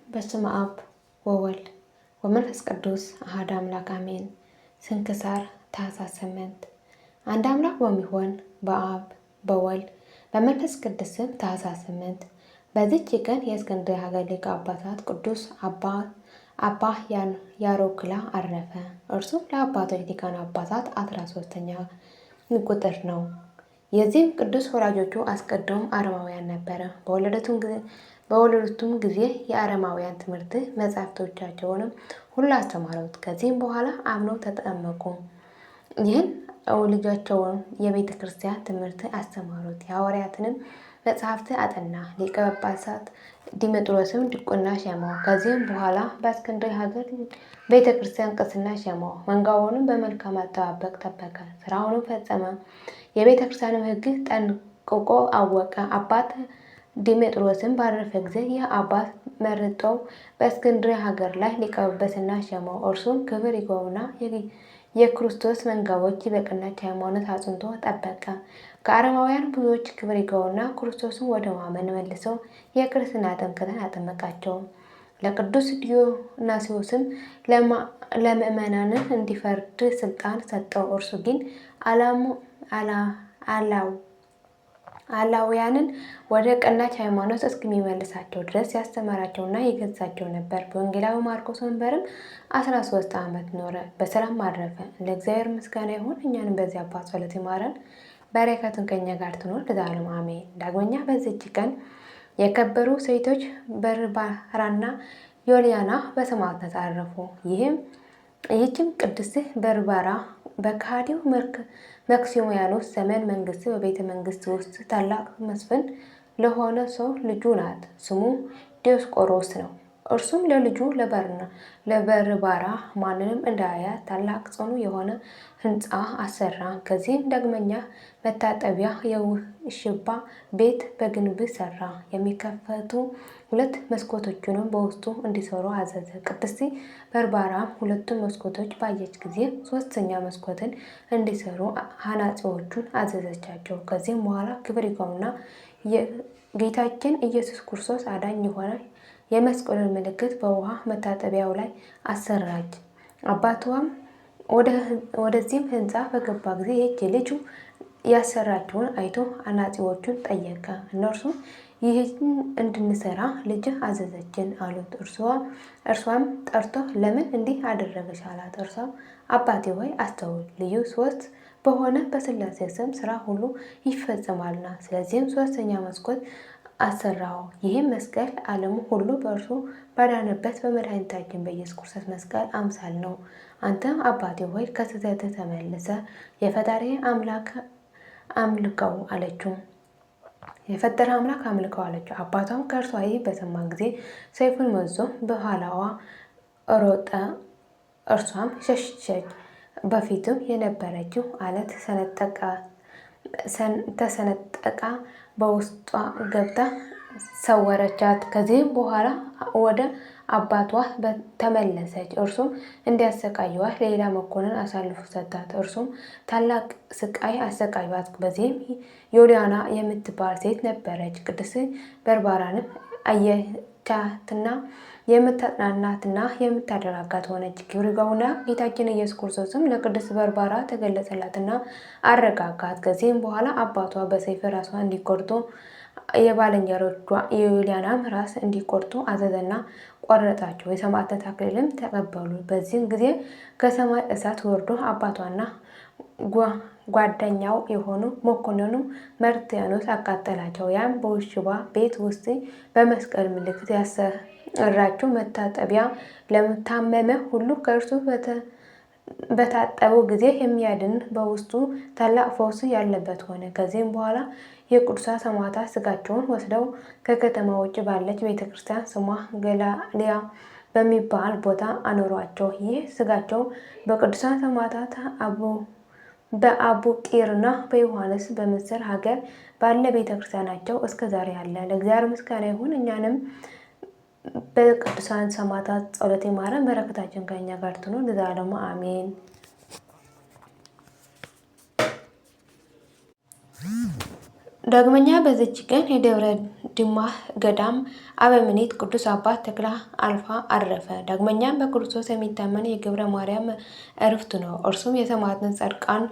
በስመ አብ ወወልድ ወመንፈስ ቅዱስ አሐዱ አምላክ አሜን። ስንክሳር ታኅሳስ 8 አንድ አምላክ በሚሆን በአብ በወልድ በመንፈስ ቅዱስ ስም ታኅሳስ 8 በዚች ቀን የእስክንድርያ ሀገር ሊቀ ጳጳሳት ቅዱስ አባ ያሮክላ አረፈ። እርሱም ለአባቶች ሊቃነ ጳጳሳት 13ኛ ቁጥር ነው። የዚህም ቅዱስ ወላጆቹ አስቀድሞም አረማውያን ነበረ። በወለዱትም ጊዜ የአረማውያን ትምህርት መጻሕፍቶቻቸውንም ሁሉ አስተማሩት። ከዚህም በኋላ አምነው ተጠመቁ። ይህን ልጃቸውን የቤተ ክርስቲያን ትምህርት አስተማሩት። የሐዋርያትንም መጽሐፍት አጠና። ሊቀ ጳጳሳት ዲሜጥሮስም ዲቁና ሸመው። ከዚህም በኋላ በእስክንድርያ ሀገር ቤተ ክርስቲያን ቅስና ሸመው። መንጋውንም በመልካም አጠባበቅ ጠበቀ። ስራውንም ፈጸመ። የቤተ ክርስቲያንም ሕግ ጠንቅቆ አወቀ። አባት ዲሜጥሮስም ባረፈ ጊዜ ይህ አባት መርጠው በእስክንድርያ ሀገር ላይ ሊቀ ጵጵስና ሸመው። እርሱም ክብር ይግባውና የክርስቶስ መንጋዎች በቀናች ሃይማኖት አጽንቶ ጠበቀ። ከአረማውያን ብዙዎች ክብር ይግባውና ክርስቶስን ወደ ማመን መልሰው የክርስትና ጥምቀትን አጠመቃቸው። ለቅዱስ ዲዮናስዮስም ለምእመናን እንዲፈርድ ስልጣን ሰጠው። እርሱ ግን አላውያንን ወደ ቀናች ሃይማኖት እስከሚመልሳቸው ድረስ ያስተማራቸውና ይገዛቸው ነበር። በወንጌላዊ ማርቆስ ወንበርም 13 ዓመት ኖረ፣ በሰላም አረፈ። ለእግዚአብሔር ምስጋና ይሁን፣ እኛንም በዚህ አባት ጸሎት ይማረን፣ በረከቱን ከኛ ጋር ትኖር ለዘላለሙ አሜን። ዳግመኛ በዚች ቀን የከበሩ ሴቶች በርባራና ዮልያና በሰማዕትነት አረፉ። ይህችም ቅድስት በርባራ በከሃዲው መክሲሞያኖስ ዘመን መንግስት በቤተ መንግስት ውስጥ ታላቅ መስፍን ለሆነ ሰው ልጁ ናት። ስሙ ዲዮስቆሮስ ነው። እርሱም ለልጁ ለበርባራ ማንንም እንዳያያት ታላቅ ጽኑ የሆነ ሕንፃ አሰራ። ከዚህም ዳግመኛ መታጠቢያ የውሽባ ቤት በግንብ ሰራ። የሚከፈቱ 2 መስኮቶችንም በውስጡ እንዲሰሩ አዘዘ። ቅድስት በርባራም 2ቱን መስኮቶች ባየች ጊዜ 3ኛ መስኮትን እንዲሰሩ ሐናጺዎቹን አዘዘቻቸው። ከዚህም በኋላ ክብር ይግባውና ጌታችን ኢየሱስ ክርስቶስ አዳኝ የሆነ የመስቀሉን ምልክት በውሃ መታጠቢያው ላይ አሰራች። አባቷም ወደዚህም ሕንፃ በገባ ጊዜ ይህች ልጁ ያሰራችውን አይቶ አናጺዎቹን ጠየቀ። እነርሱም ይህን እንድንሰራ ልጅ አዘዘችን አሉት። እርሷም ጠርቶ ለምን እንዲህ አደረገች አላት። እርሷም አባቴ ሆይ አስተውል፣ ልዩ 3 በሆነ በሥላሴ ስም ስራ ሁሉ ይፈጸማልና። ስለዚህም 3ኛ መስኮት አሰራው። ይህም መስቀል ዓለሙ ሁሉ በእርሱ ባዳነበት በመድኃኒታችን በኢየሱስ ክርስቶስ መስቀል አምሳል ነው። አንተም አባቴ ሆይ ከስህተት ተመልሰ የፈጣሪ አምላክ አምልከው አለችው። የፈጠረ አምላክ አምልከው አለችው። አባቷም ከእርሷ ይህ በሰማ ጊዜ ሰይፉን መዞ በኋላዋ ሮጠ። እርሷም ሸሸች። በፊቱም የነበረችው አለት ተሰነጠቃ በውስጧ ገብታ ሰወረቻት። ከዚህም በኋላ ወደ አባቷ ተመለሰች። እርሱም እንዲያሰቃዩዋት ሌላ መኮንን አሳልፎ ሰጣት። እርሱም ታላቅ ስቃይ አሰቃዩዋት። በዚህም ዮልያና የምትባል ሴት ነበረች። ቅድስት በርባራንም አየቻትና የምታጽናናትና የምታደራጋት ሆነች። ክብር ይግባውና ጌታችን ኢየሱስ ክርስቶስም ለቅድስት በርባራ ተገለጸላትና አረጋጋት። ከዚህም በኋላ አባቷ በሰይፍ ራሷን እንዲቆርጡ የባልንጀሮቿ የዮልያናም ራስ እንዲቆርጡ አዘዘና ቆረጣቸው። የሰማዕትነት አክሊልም ተቀበሉ። በዚህም ጊዜ ከሰማይ እሳት ወርዶ አባቷና ጓደኛው የሆኑ መኮንኑ መርትያኖስ አቃጠላቸው። ያም በውሽባ ቤት ውስጥ በመስቀል ምልክት ያሰራችው መታጠቢያ ለታመመ ሁሉ ከእርሱ በታጠቡ ጊዜ የሚያድን በውስጡ ታላቅ ፈውስ ያለበት ሆነ። ከዚህም በኋላ የቅዱሳን ሰማዕታት ስጋቸውን ወስደው ከከተማ ውጭ ባለች ቤተክርስቲያን ስሟ ገላልያ በሚባል ቦታ አኖሯቸው። ይህ ስጋቸው በቅዱሳን ሰማዕታት በአቡቂርና በዮሐንስ በምስር ሀገር ባለ ቤተክርስቲያናቸው እስከ ዛሬ አለ። ለእግዚአብሔር ምስጋና ይሁን፣ እኛንም በቅዱሳን ሰማዕታት ጸሎት ይማረን፣ በረከታችን ከእኛ ጋር ትኑር ለዘላለሙ አሜን። ዳግመኛ በዚች ቀን የደብረ ድማህ ገዳም አበምኔት ቅዱስ አባት ተክለ አልፋ አረፈ። ዳግመኛም በክርስቶስ የሚታመን የገብረ ማርያም ዕረፍቱ ነው። እርሱም የሰማዕታት ጻድቃን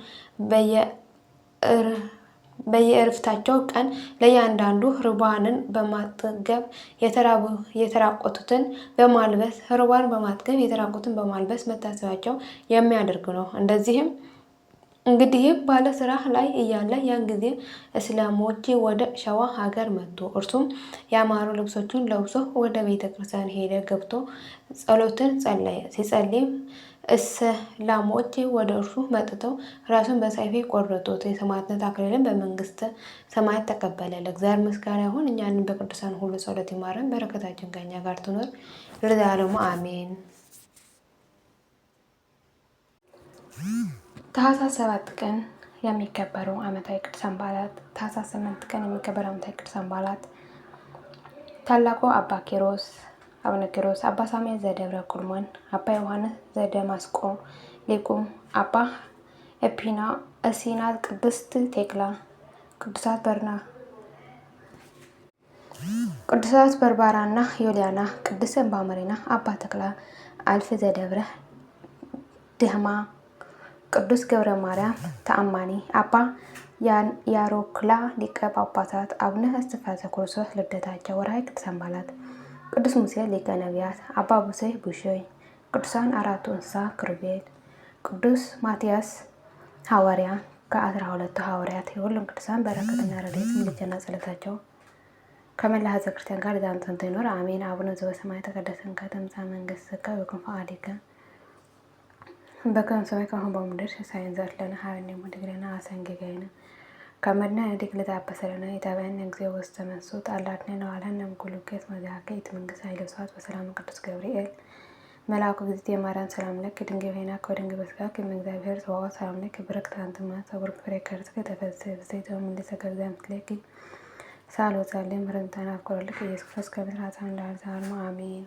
በየዕረፍታቸው ቀን ለእያንዳንዱ ርቧንን በማጥገብ የተራቆቱትን በማልበስ መታሰቢያቸው የሚያደርግ ነው። እንግዲህ ባለ ስራ ላይ እያለ ያን ጊዜ እስላሞች ወደ ሸዋ ሀገር መጡ። እርሱም ያማሩ ልብሶችን ለብሶ ወደ ቤተ ክርስቲያን ገብቶ ጸሎትን ጸለየ። ሲጸልይም እስላሞች ወደ እርሱ መጥተው ራሱን በሰይፍ ቆረጡት። የሰማዕትነት አክሊልን በመንግስተ ሰማያት ተቀበለ። ለእግዚአብሔር ምስጋና ይሁን፣ እኛንም በቅዱሳን ሁሉ ጸሎት ይማረን፣ በረከታችን ከእኛ ጋር ትኖር ለዘላለሙ አሜን። ታኅሳስ 7 ቀን የሚከበሩ ዓመታዊ ቅዱሳን በዓላት። ታኅሳስ 8 ቀን የሚከበሩ ዓመታዊ ቅዱሳን በዓላት ታላቁ አባ ኪሮስ አቡነ ኪሮስ፣ አባ ሳሙኤል ዘደብረ ኩርሞን፣ አባ ዮሐንስ ዘደማስቆ ሊቁም፣ አባ ኤጲና እሲና፣ ቅድስት ቴክላ፣ ቅዱሳት በርባራና ዮልያና፣ ቅድስት እምባመሪና፣ አባ ተክለ አልፍ ዘደብረ ድህማ፣ ቅዱስ ገብረ ማርያም ተአማኒ፣ አባ ያሮክላ ሊቀ ጳጳሳት፣ አቡነ እስትንፋሰ ክርስቶስ። ልደታቸው። ወርኃዊ ቅዱሳን በዓላት ቅዱስ ሙሴ ሊቀ ነቢያት፣ አባ ቡሴ ቡሾይ፣ ቅዱሳን አራቱ እንስሳ ኪሩቤል፣ ቅዱስ ማትያስ ሐዋርያ ከ12ቱ ሐዋርያት። የሁሉም ቅዱሳን በረከትና ረድኤት ምልጃና ጸሎታቸው ከመላ ሕዝበ ክርስቲያን ጋር ዛንተን ይኖር አሜን። አቡነ ዘበሰማያት የተቀደሰ ስምከ ትምጻእ መንግሥትከ ወይኩን ፈቃድከ በከመ በሰማይ ከማሁ በምድር ሲሳየን ዘለለነ ሀበነ ዮም ወኅድግ ለነ አበሳነ ወጌጋየነ ከመ ንሕነኒ ለዘአበሰ ለነ ኢታብአነ እግዚኦ ውስተ መንሱት አላድኅነነ ወባልሐነ እምኩሉ እኩይ እስመ ኢትመንግሥት ኃይለ ወስብሐት በሰላም ቅዱስ ገብርኤል መልአኩ እግዝእትየ ማርያም ሰላም ለኪ ድንግል በኅሊናኪ ወድንግል በሥጋኪ እም እግዚአብሔር ጸባኦት ሰላም ለኪ ብርክት አንቲ እምአንስት ወቡሩክ ፍሬ ከርሥኪ ተፈሥሒ ፍሥሕት እምይእዜሰ እግዚአብሔር ምስሌኪ ሳህል ወጸልይ ምሕረተ አፍቅሮልኪ ኢየሱስ ክርስቶስ ከመ ትምጻእ አሜን።